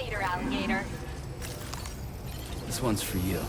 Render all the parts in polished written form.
later, alligator. This one's for you.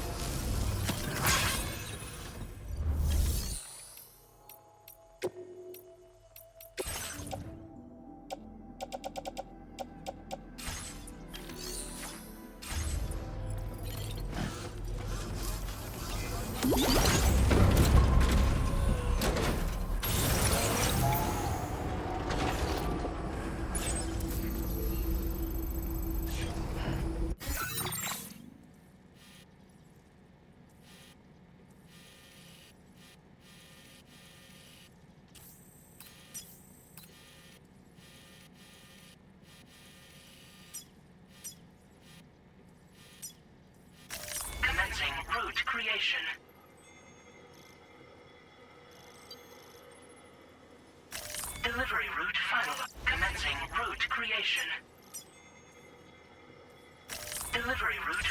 Commencing route creation. Delivery route final. Commencing route creation. Delivery route.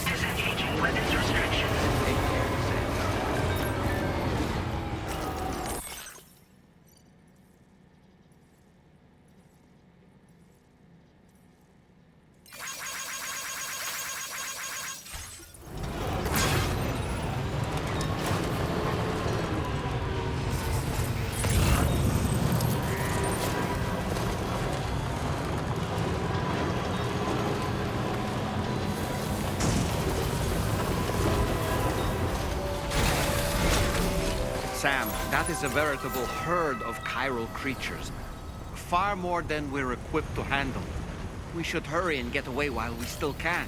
Disengaging weapons restrictions. Sam, that is a veritable herd of chiral creatures. Far more than we're equipped to handle. We should hurry and get away while we still can.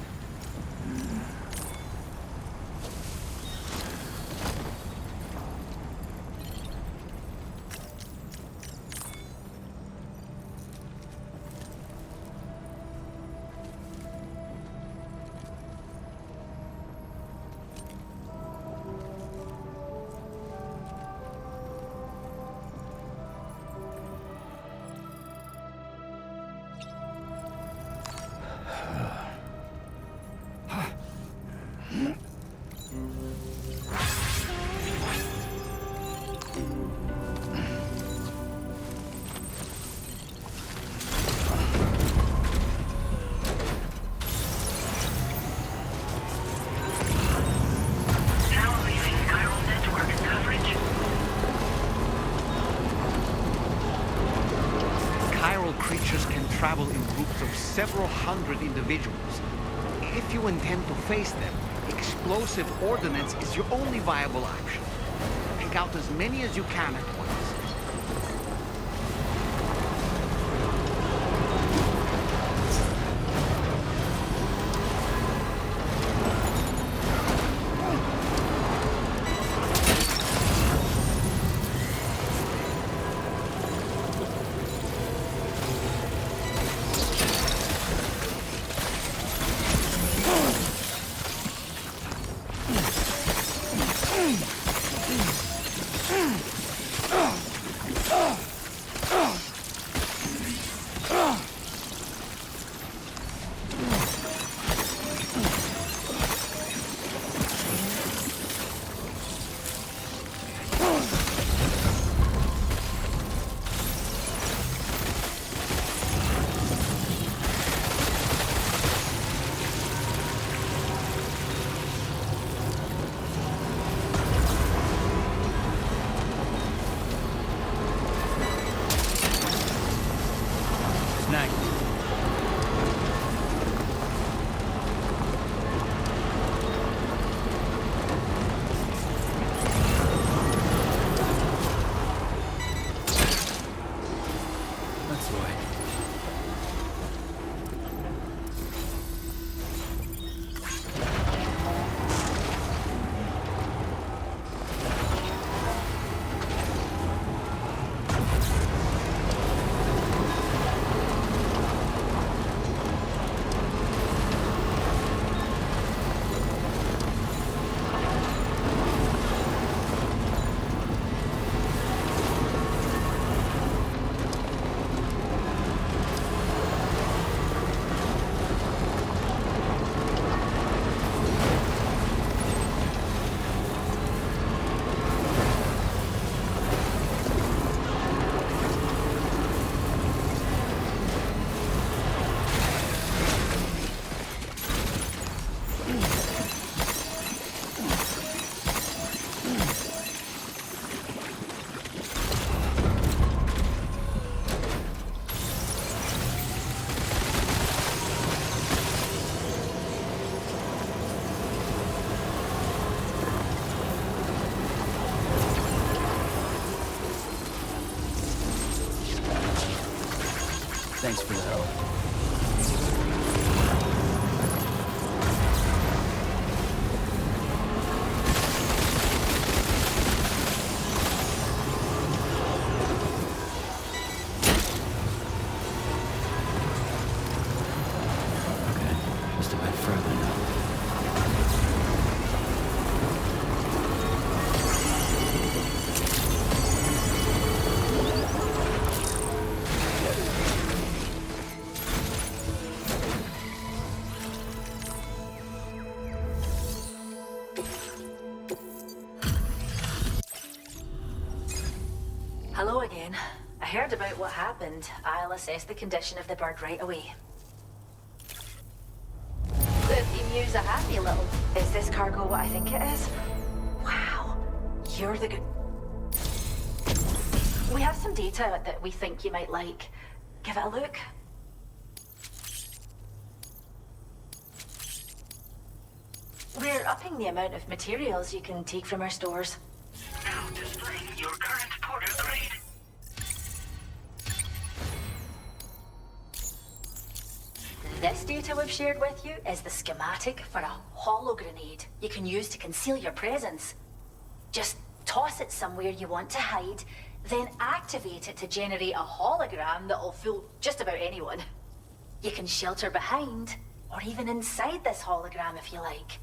Now leaving chiral network coverage. Chiral creatures can travel in groups of several hundred individuals. If you intend to face them, explosive ordnance is your only viable option. Pick out as many as you can at once. Thanks for the help. Okay, just a bit further now. Hello again. I heard about what happened. I'll assess the condition of the bird right away. The emu's a happy little... Is this cargo what I think it is? Wow. You're the good... We have some data that we think you might like. Give it a look. We're upping the amount of materials you can take from our stores. Now displaying your current porter grade. This data we've shared with you is the schematic for a holo grenade you can use to conceal your presence. Just toss it somewhere you want to hide, then activate it to generate a hologram that'll fool just about anyone. You can shelter behind, or even inside this hologram if you like.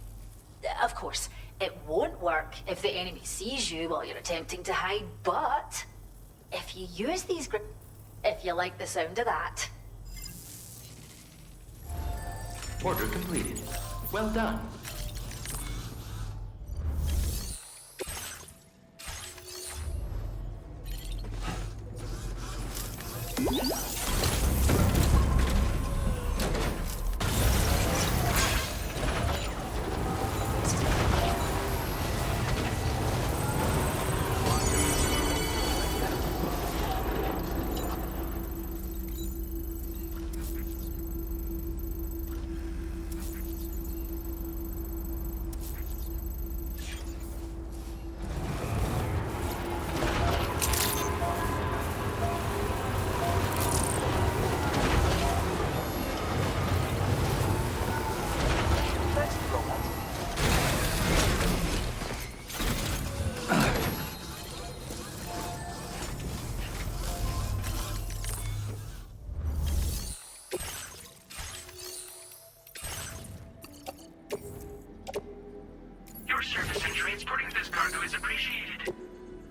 Of course, it won't work if the enemy sees you while you're attempting to hide, but if you use these if you like the sound of that. Order completed. Well done. Your service in transporting this cargo is appreciated.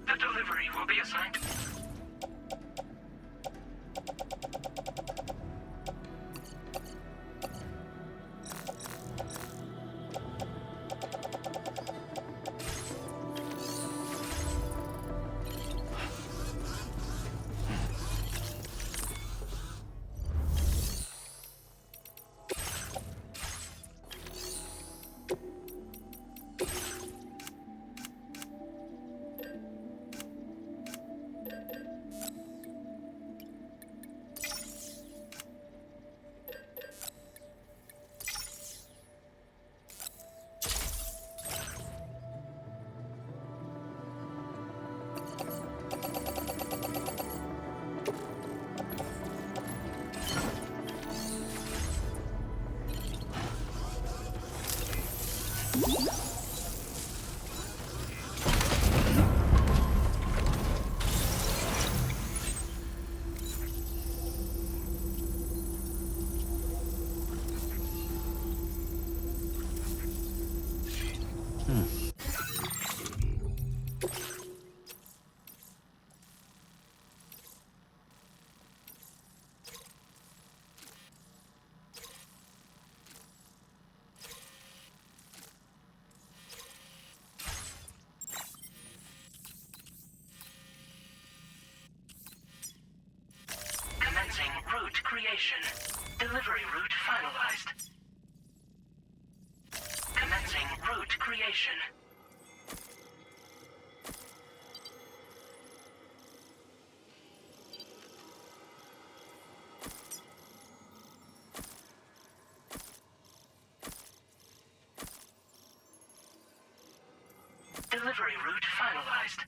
The delivery will be assigned. Commencing route creation. Delivery route finalized. Commencing route creation. Delivery route finalized.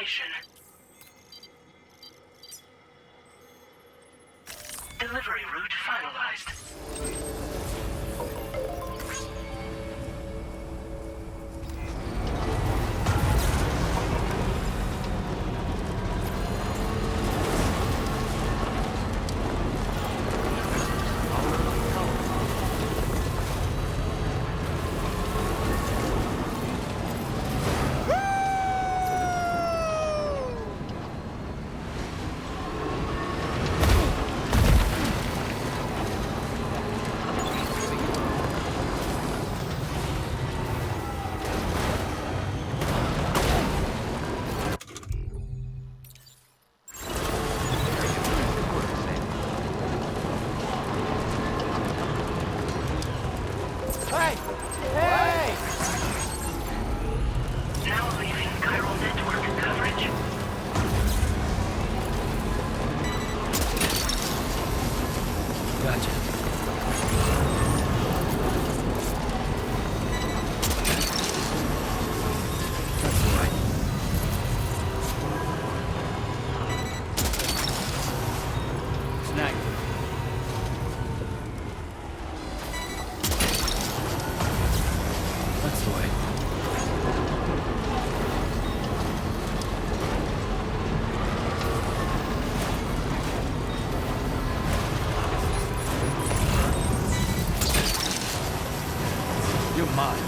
destination. Delivery route finalized. Now leaving chiral network coverage. Gotcha. That's all right. Snag. That's the way. You're mine.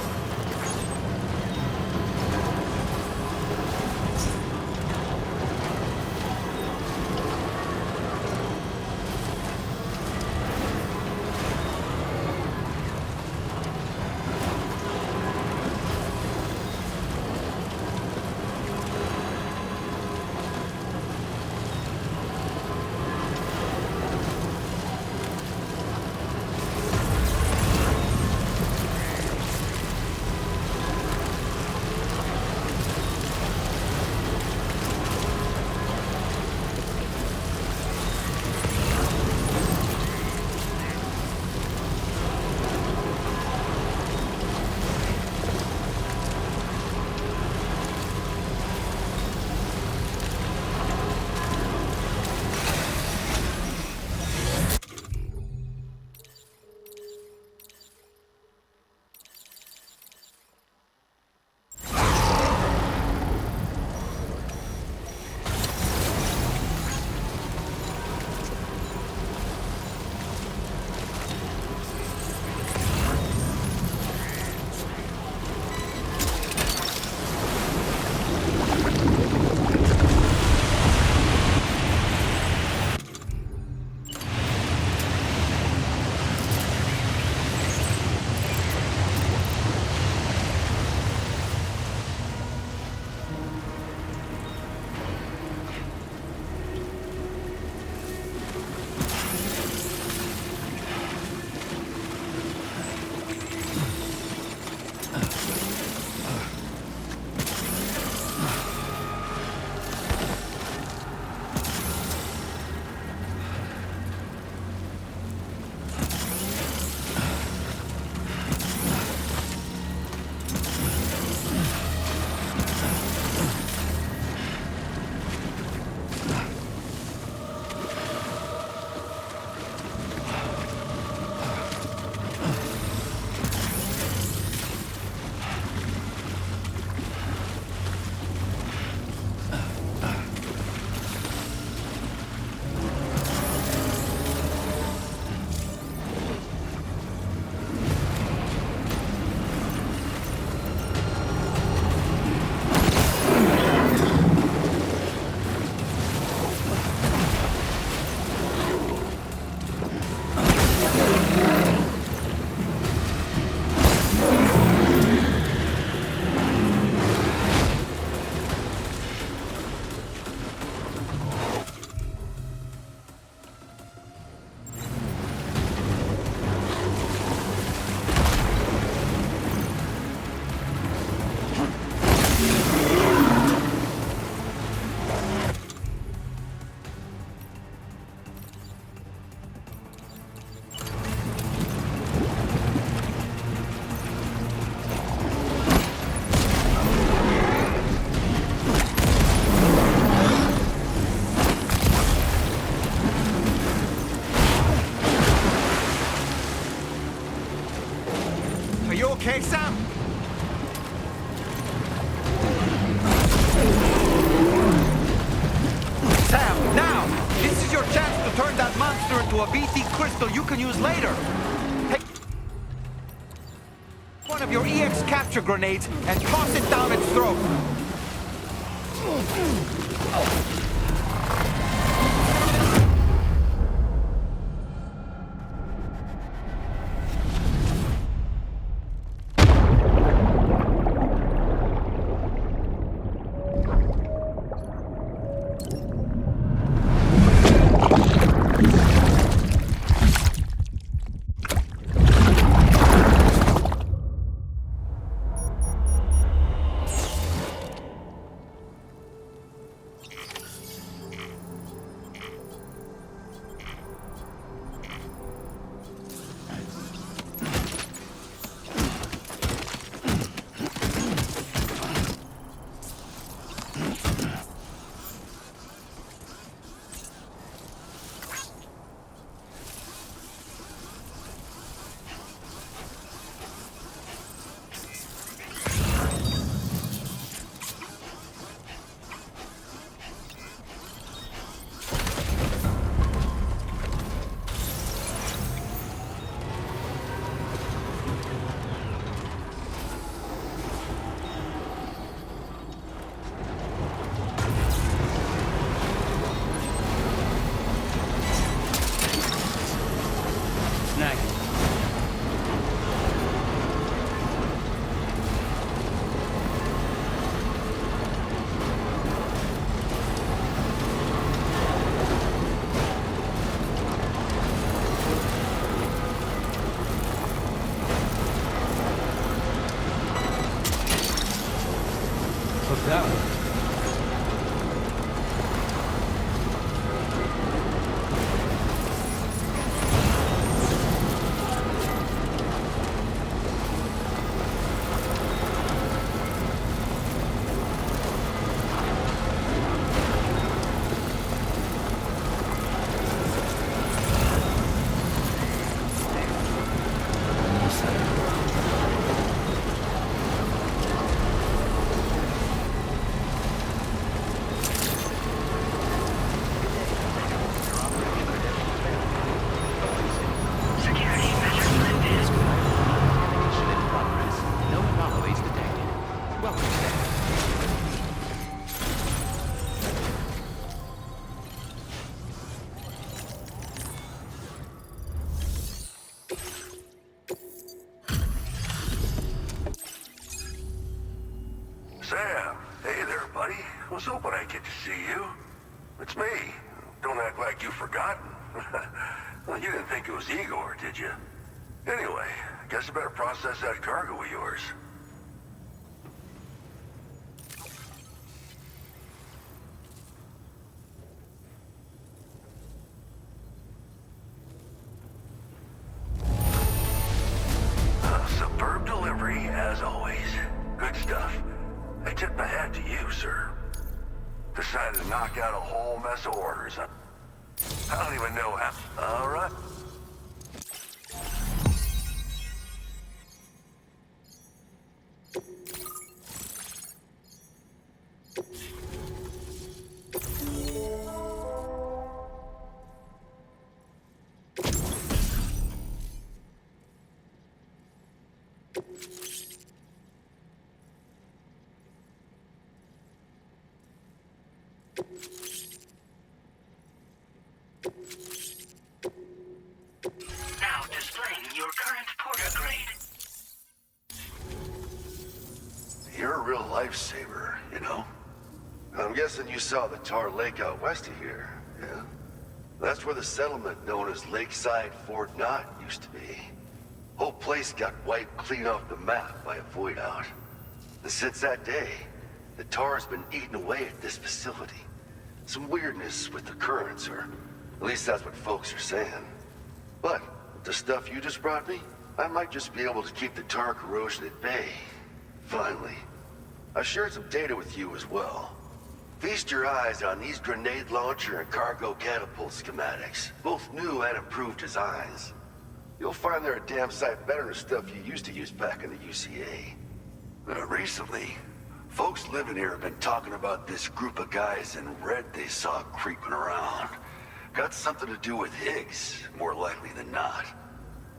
okay, Sam? Sam, now! This is your chance to turn that monster into a BT crystal you can use later. Take one of your EX capture grenades and toss it down its throat. Sam, hey there, buddy. I was hoping I'd get to see you. It's me. Don't act like you've forgotten. Well, you didn't think it was Igor, did you? Anyway, guess I better process that cargo of yours. Superb delivery, as always. Good stuff. I tip my hat to you, sir. Decided to knock out a whole mess of orders. I don't even know how. All right. Now displaying your current porter grade. You're a real lifesaver, you know? I'm guessing you saw the Tar Lake out west of here, yeah? That's where the settlement known as Lakeside Fort Knott used to be. Whole place got wiped clean off the map by a void out. And since that day, the Tar's been eating away at this facility. Some weirdness with the currents, or at least that's what folks are saying. But with the stuff you just brought me, I might just be able to keep the tar corrosion at bay. Finally. I shared some data with you as well. Feast your eyes on these grenade launcher and cargo catapult schematics, both new and improved designs. You'll find they're a damn sight better than stuff you used to use back in the UCA. Recently, folks living here have been talking about this group of guys in red they saw creeping around. Got something to do with Higgs, more likely than not.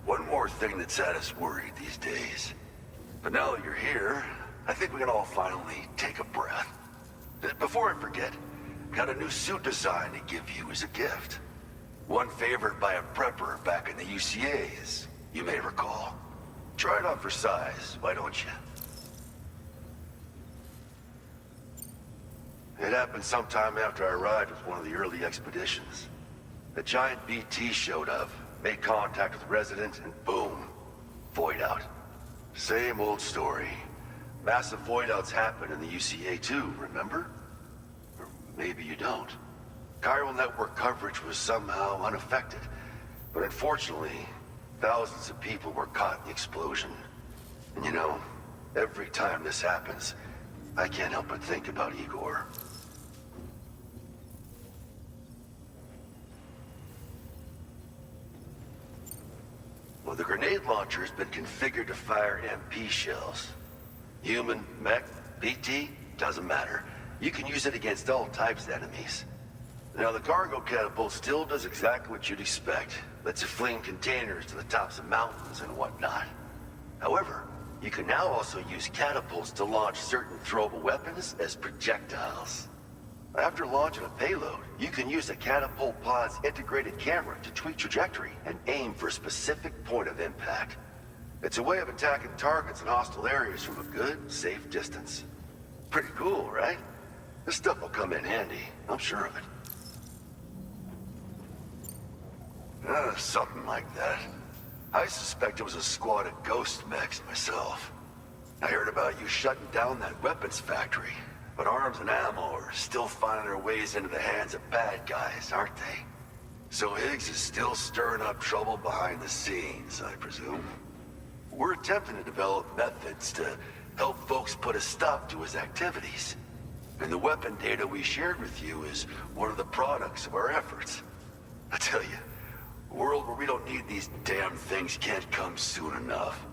One more thing that's had us worried these days. But now that you're here, I think we can all finally take a breath. Before I forget, got a new suit design to give you as a gift. One favored by a prepper back in the UCA, as you may recall. Try it on for size, why don't you? It happened sometime after I arrived with one of the early expeditions. A giant BT showed up, made contact with residents, and boom, void out. Same old story. Massive void outs happen in the UCA too, remember? Or maybe you don't. Chiral network coverage was somehow unaffected, but unfortunately, thousands of people were caught in the explosion. And you know, every time this happens, I can't help but think about Igor. Well, the grenade launcher has been configured to fire MP shells. Human, mech, BT, doesn't matter. You can use it against all types of enemies. Now, the cargo catapult still does exactly what you'd expect. Lets it fling containers to the tops of mountains and whatnot. However, you can now also use catapults to launch certain throwable weapons as projectiles. After launching a payload, you can use a catapult pod's integrated camera to tweak trajectory and aim for a specific point of impact. It's a way of attacking targets in hostile areas from a good, safe distance. Pretty cool, right? This stuff will come in handy, I'm sure of it. Something like that. I suspect it was a squad of ghost mechs myself. I heard about you shutting down that weapons factory. But arms and ammo are still finding their ways into the hands of bad guys, aren't they? So Higgs is still stirring up trouble behind the scenes, I presume. We're attempting to develop methods to help folks put a stop to his activities. And the weapon data we shared with you is one of the products of our efforts. I tell you, a world where we don't need these damn things can't come soon enough.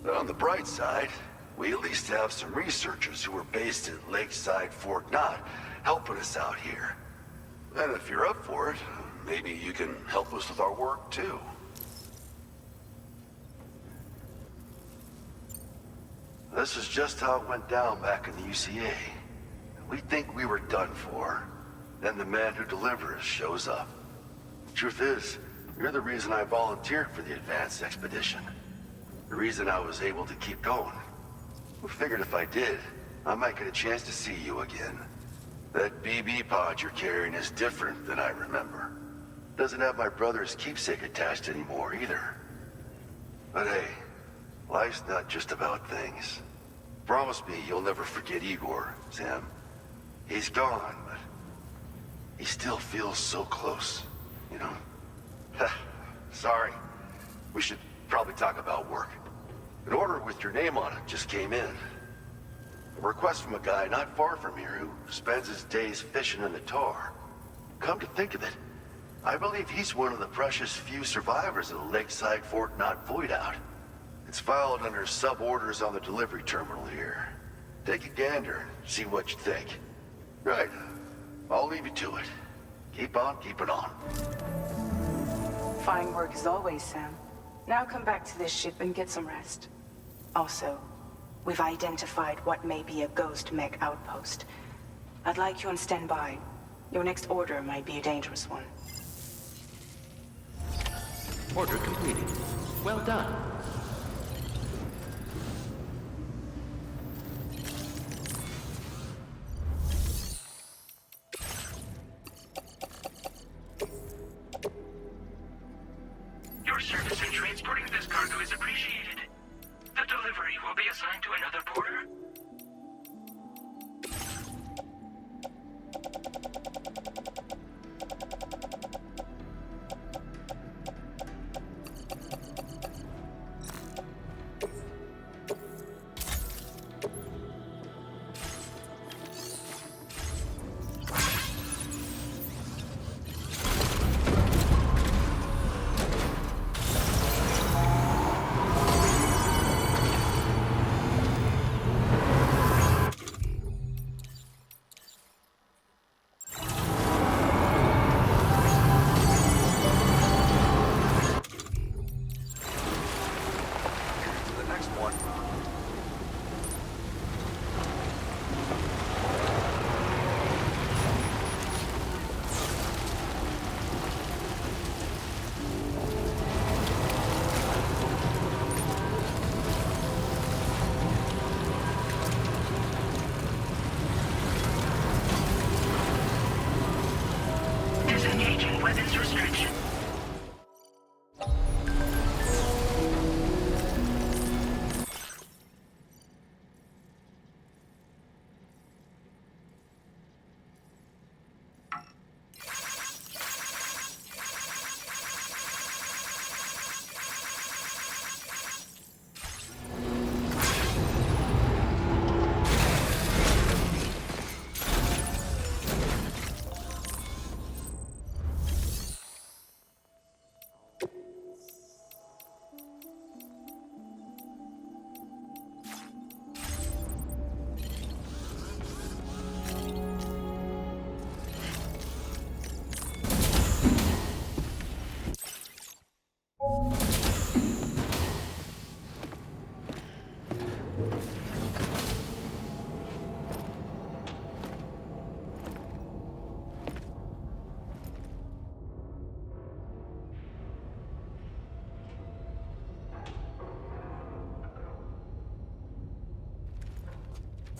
But on the bright side, we at least have some researchers who are based at Lakeside Fort Knott helping us out here. And if you're up for it, maybe you can help us with our work too. This is just how it went down back in the UCA. We think we were done for. Then the man who delivers shows up. Truth is, you're the reason I volunteered for the advanced expedition. The reason I was able to keep going. We figured if I did, I might get a chance to see you again. That BB pod you're carrying is different than I remember. Doesn't have my brother's keepsake attached anymore either. But hey, life's not just about things. Promise me you'll never forget Igor, Sam. He's gone, but he still feels so close, you know? Sorry. We should probably talk about work. An order with your name on it just came in. A request from a guy not far from here who spends his days fishing in the tar. Come to think of it, I believe he's one of the precious few survivors of the Lakeside Fort Knott void out. It's filed under sub-orders on the delivery terminal here. Take a gander and see what you think. Right, I'll leave you to it. Keep on keeping on. Fine work as always, Sam. Now come back to this ship and get some rest. Also, we've identified what may be a ghost mech outpost. I'd like you on standby. Your next order might be a dangerous one. Order completed. Well done. Your service in transporting this cargo is appreciated. The delivery will be assigned to another porter.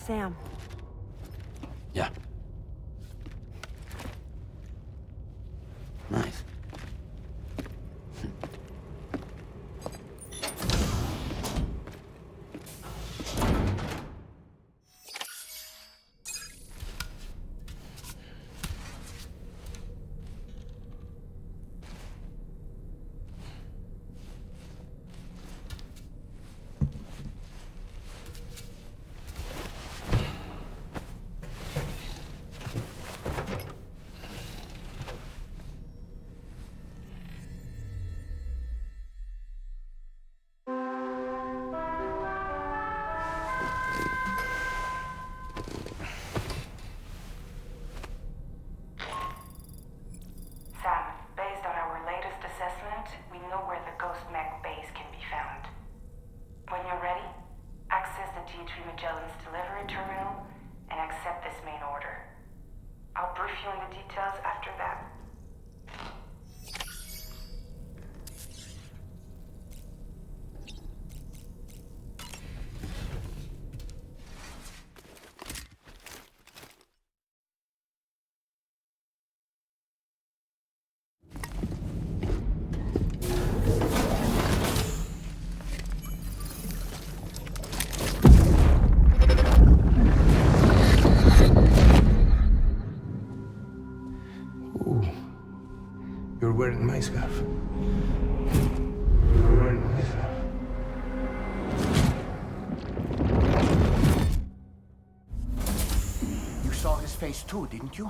Sam. Yeah. Nice. Sam, based on our latest assessment, we know where the Ghost Mech base can be found. When you're ready, access the T3 Magellan's delivery terminal and accept this main order. I'll brief you on the details after that. You're wearing my scarf. You're wearing my scarf. You saw his face too, didn't you?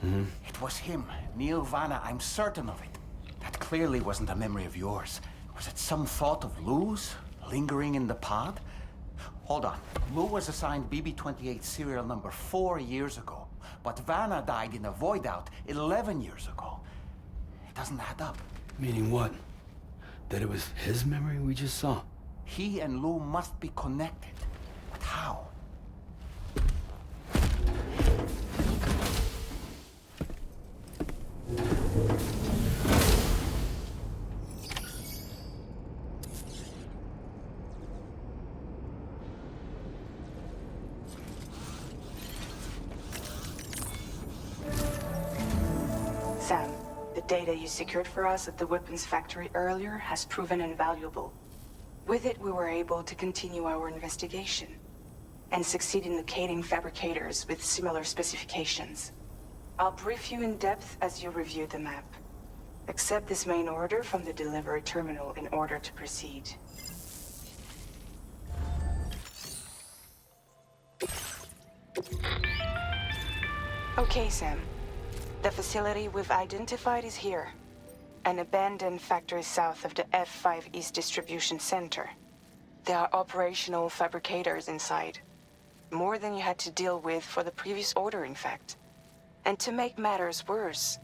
Mm-hmm. It was him, Neil Vanna, I'm certain of it. That clearly wasn't a memory of yours. Was it some thought of Lou's, lingering in the pod? Hold on. Lou was assigned BB-28 serial number 4 years ago, but Vanna died in a void out 11 years ago. It doesn't add up. Meaning what? That it was his memory we just saw? He and Lou must be connected. But how? Sam, the data you secured for us at the weapons factory earlier has proven invaluable. With it, we were able to continue our investigation and succeed in locating fabricators with similar specifications. I'll brief you in depth as you review the map. Accept this main order from the delivery terminal in order to proceed. Okay, Sam. The facility we've identified is here. An abandoned factory south of the F5 East Distribution Center. There are operational fabricators inside. More than you had to deal with for the previous order, in fact. And to make matters worse,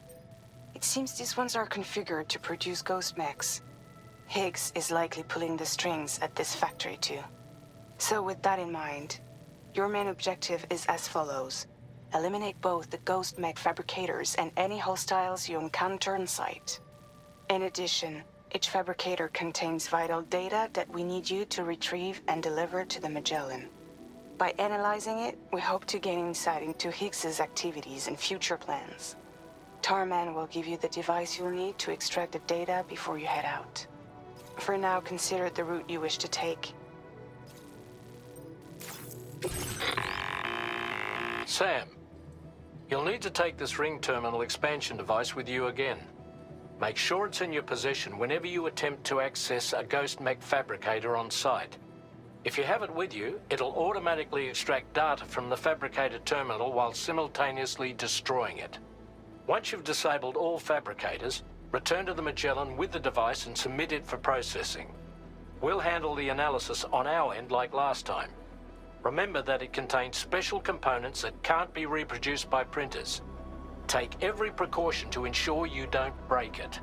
it seems these ones are configured to produce ghost mechs. Higgs is likely pulling the strings at this factory too. So with that in mind, your main objective is as follows. Eliminate both the ghost mech fabricators and any hostiles you encounter on site. In addition, each fabricator contains vital data that we need you to retrieve and deliver to the Magellan. By analyzing it, we hope to gain insight into Higgs's activities and future plans. Tarman will give you the device you'll need to extract the data before you head out. For now, consider the route you wish to take. Sam, you'll need to take this ring terminal expansion device with you again. Make sure it's in your possession whenever you attempt to access a ghost mech fabricator on site. If you have it with you, it'll automatically extract data from the fabricator terminal while simultaneously destroying it. Once you've disabled all fabricators, return to the Magellan with the device and submit it for processing. We'll handle the analysis on our end like last time. Remember that it contains special components that can't be reproduced by printers. Take every precaution to ensure you don't break it.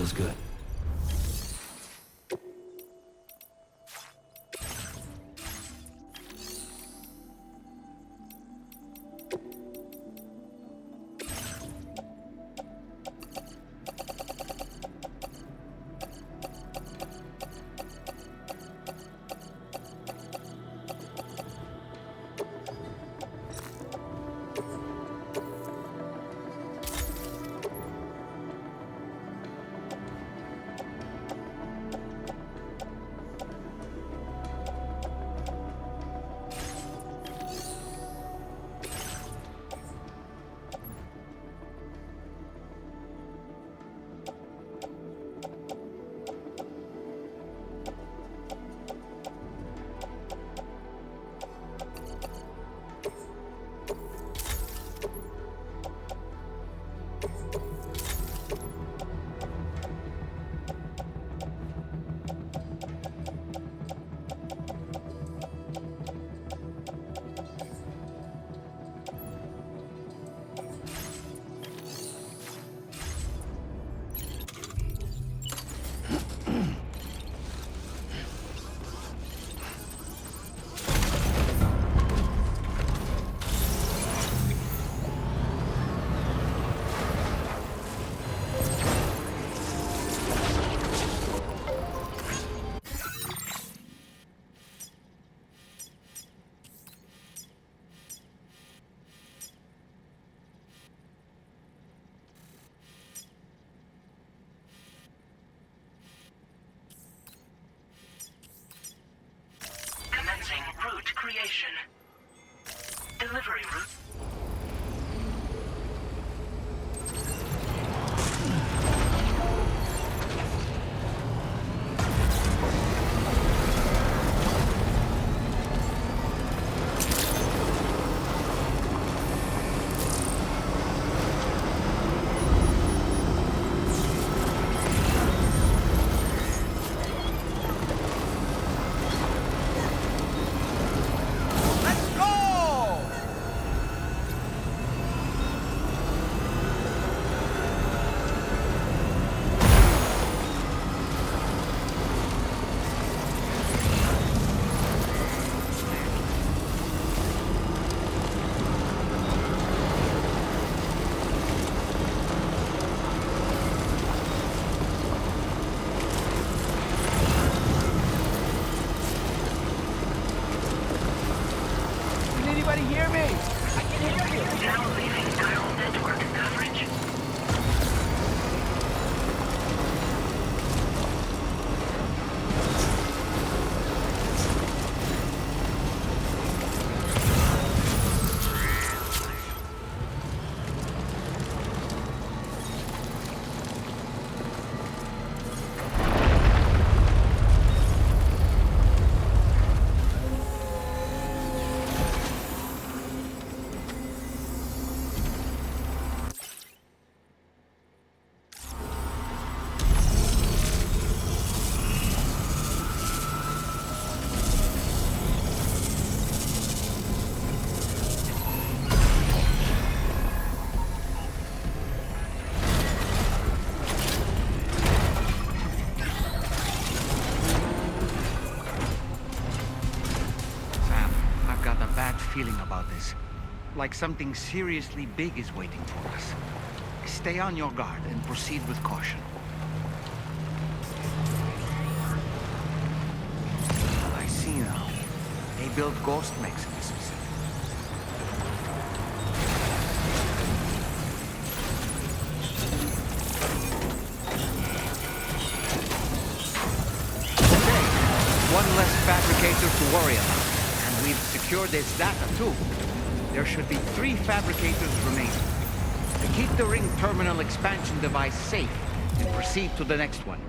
Feels good. Commencing route creation. Delivery route. Now leaving chiral network coverage. Feeling about this. Like something seriously big is waiting for us. Stay on your guard and proceed with caution. I see now. They build ghost mechs in this facility. Okay, one less fabricator to worry about. We've secured its data, too. There should be 3 fabricators remaining. To keep the ring terminal expansion device safe and proceed to the next one.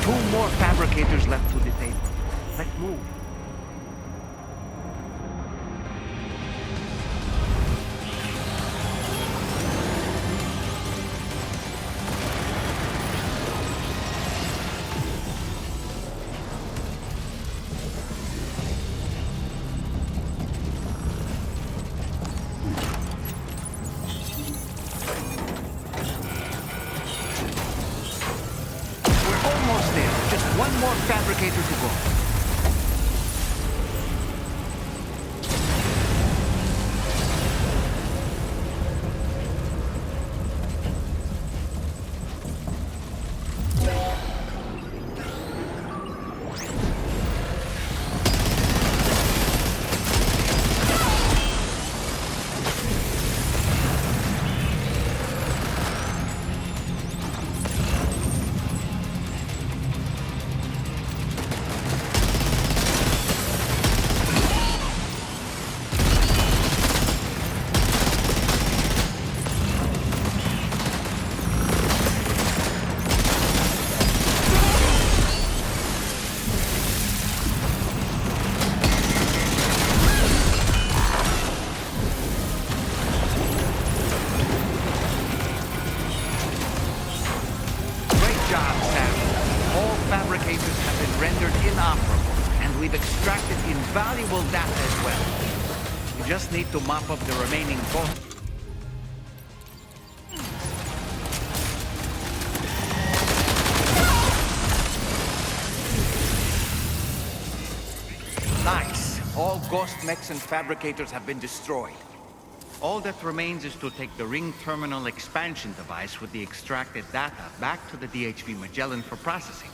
2 more fabricators left to the table. Let's move. One more fabricator to go. Invaluable data as well. We just need to mop up the remaining boats. Nice. All ghost mechs and fabricators have been destroyed. All that remains is to take the ring terminal expansion device with the extracted data back to the DHV Magellan for processing.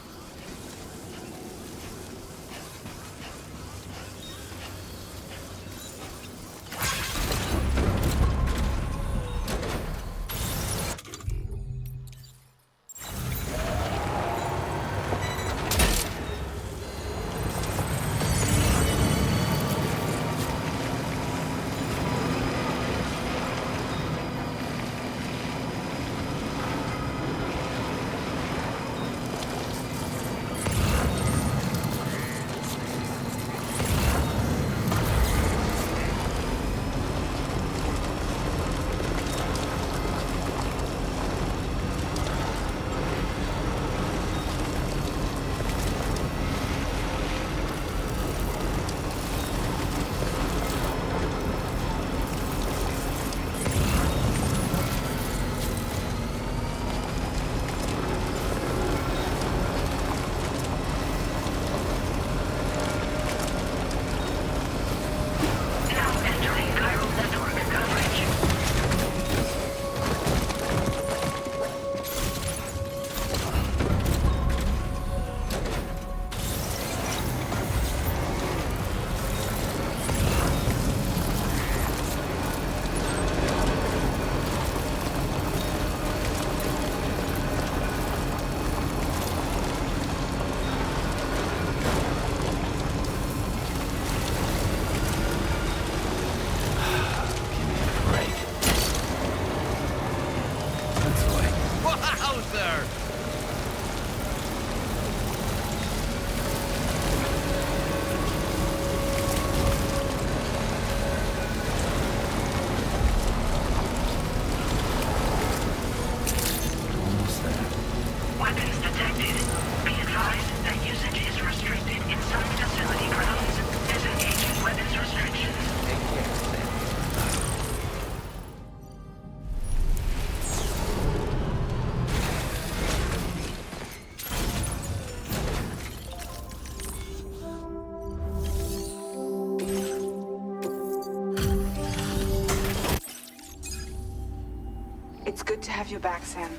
It's good to have you back, Sam.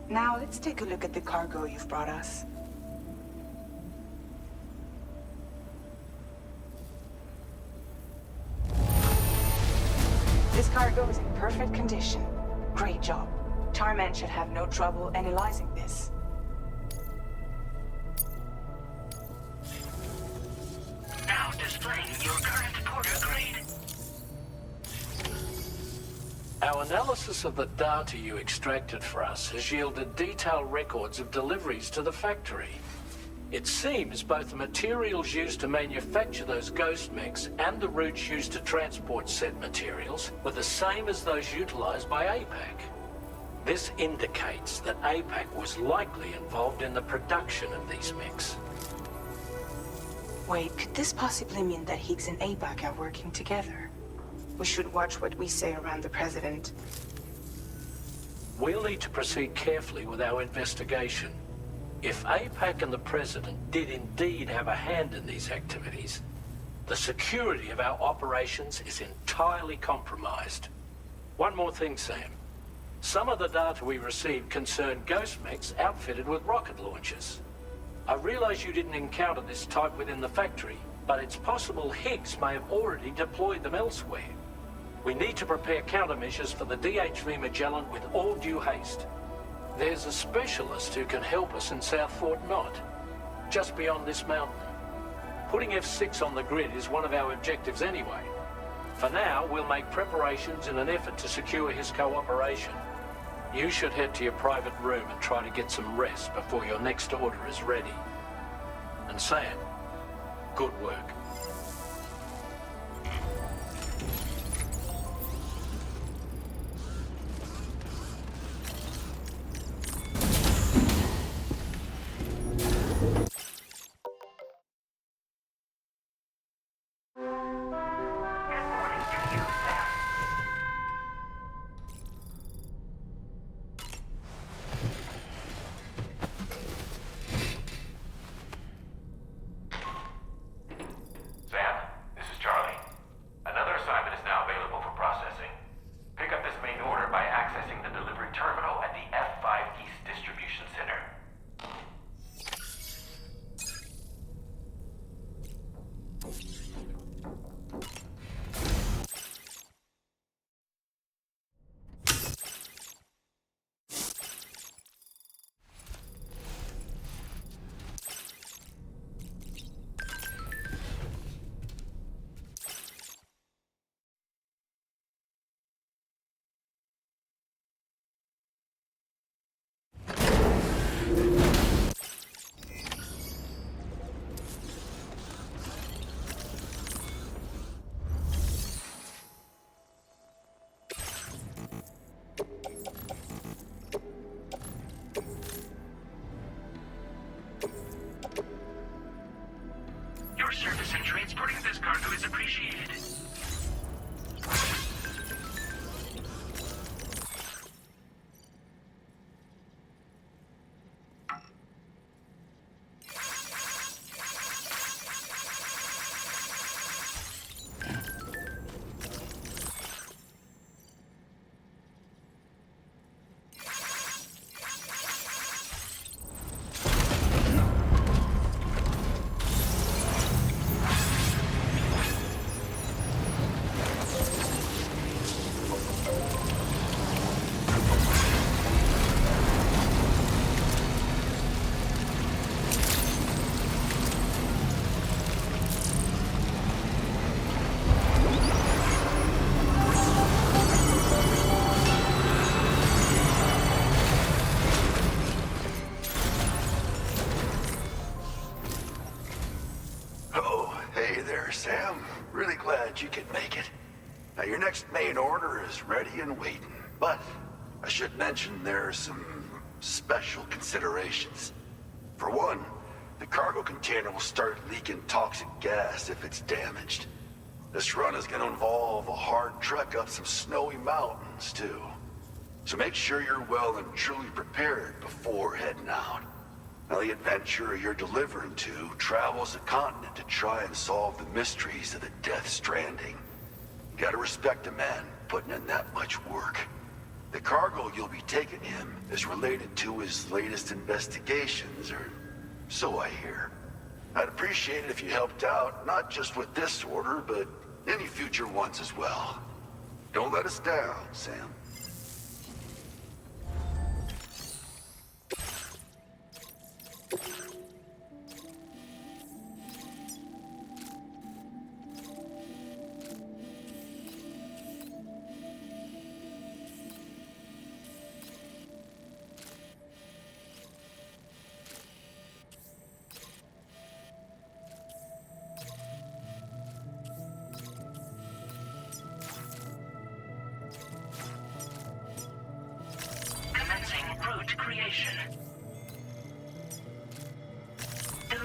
Now, let's take a look at the cargo you've brought us. This cargo is in perfect condition. Great job. Tarman should have no trouble analyzing this. Now displaying your current Porter grade. Our analysis of the data you extracted for us has yielded detailed records of deliveries to the factory. It seems both the materials used to manufacture those ghost mechs and the routes used to transport said materials were the same as those utilized by APAC. This indicates that APAC was likely involved in the production of these mechs. Wait, could this possibly mean that Higgs and APAC are working together? We should watch what we say around the President. We'll need to proceed carefully with our investigation. If APAC and the President did indeed have a hand in these activities, the security of our operations is entirely compromised. One more thing, Sam. Some of the data we received concerned ghost mechs outfitted with rocket launchers. I realize you didn't encounter this type within the factory, but it's possible Higgs may have already deployed them elsewhere. We need to prepare countermeasures for the DHV Magellan with all due haste. There's a specialist who can help us in South Fort Knott, just beyond this mountain. Putting F6 on the grid is one of our objectives anyway. For now, we'll make preparations in an effort to secure his cooperation. You should head to your private room and try to get some rest before your next order is ready. And Sam, good work. Sam, this is Charlie. Another assignment is now available for processing. Pick up this main order by accessing the delivery terminal at the F5 East Distribution Center. Your service in transporting this cargo is appreciated. Oh, hey there, Sam. Really glad you could make it. Now, your next main order is ready and waiting. But I should mention there are some special considerations. For one, the cargo container will start leaking toxic gas if it's damaged. This run is gonna involve a hard trek up some snowy mountains, too. So make sure you're well and truly prepared before heading out. Now, the adventurer you're delivering to travels the continent to try and solve the mysteries of the Death Stranding. You gotta respect a man putting in that much work. The cargo you'll be taking him is related to his latest investigations, or so I hear. I'd appreciate it if you helped out, not just with this order, but any future ones as well. Don't let us down, Sam.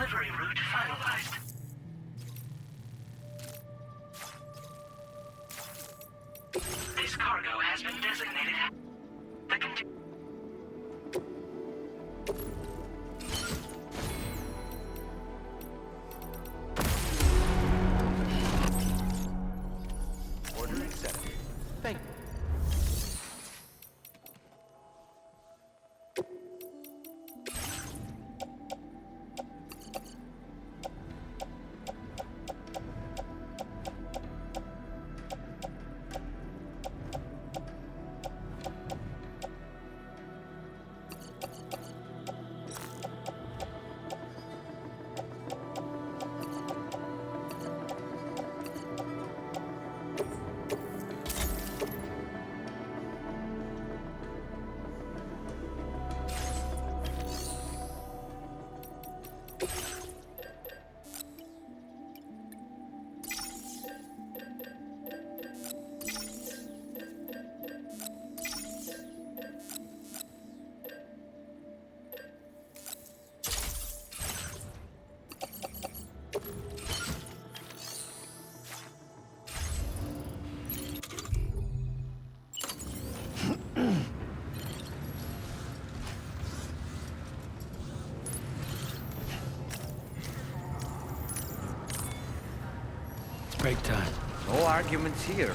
Delivery route finalized. This cargo has been designated. Order accepted. Thank you. Break time. No arguments here.